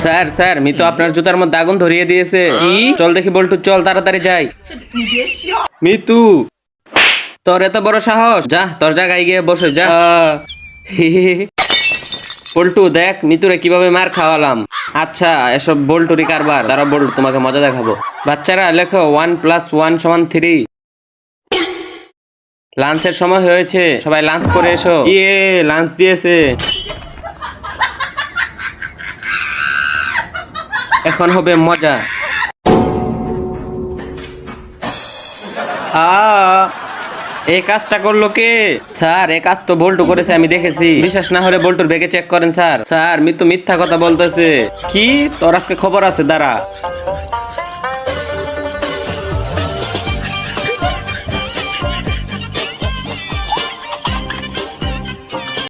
Sir sir Mitu আপনার জুতার মধ্যে আগুন ধরিয়ে দিয়েছে। কি? চল দেখি বল্টু, চল তাড়াতাড়ি যাই। মিতু, তোর এত বড় সাহস, যা তোর জায়গায় গিয়ে বসে যা। বল্টু দেখ মিতুরে কিভাবে মার খাওয়ালাম। আচ্ছা এসব বল্টুরি কারবার, দাঁড়াও বল্টু তোমাকে মজা দেখাবো। বাচ্চারা লেখো 1+1=3। লাঞ্চের সময় হয়েছে, সবাই লাঞ্চ করে এসো। ইয়ে, লাঞ্চ দিয়েছে। এখন হবে মজা। এই কাজটা করলো কে? স্যার এই কাজ তো বল্টু করেছে, আমি দেখেছি। বিশ্বাস না হলে বল্টুর ব্যাগে চেক করেন স্যার। স্যার মিথ্যা কথা বলতেছে। কি? তোর আজকে খবর আছে, দাঁড়া।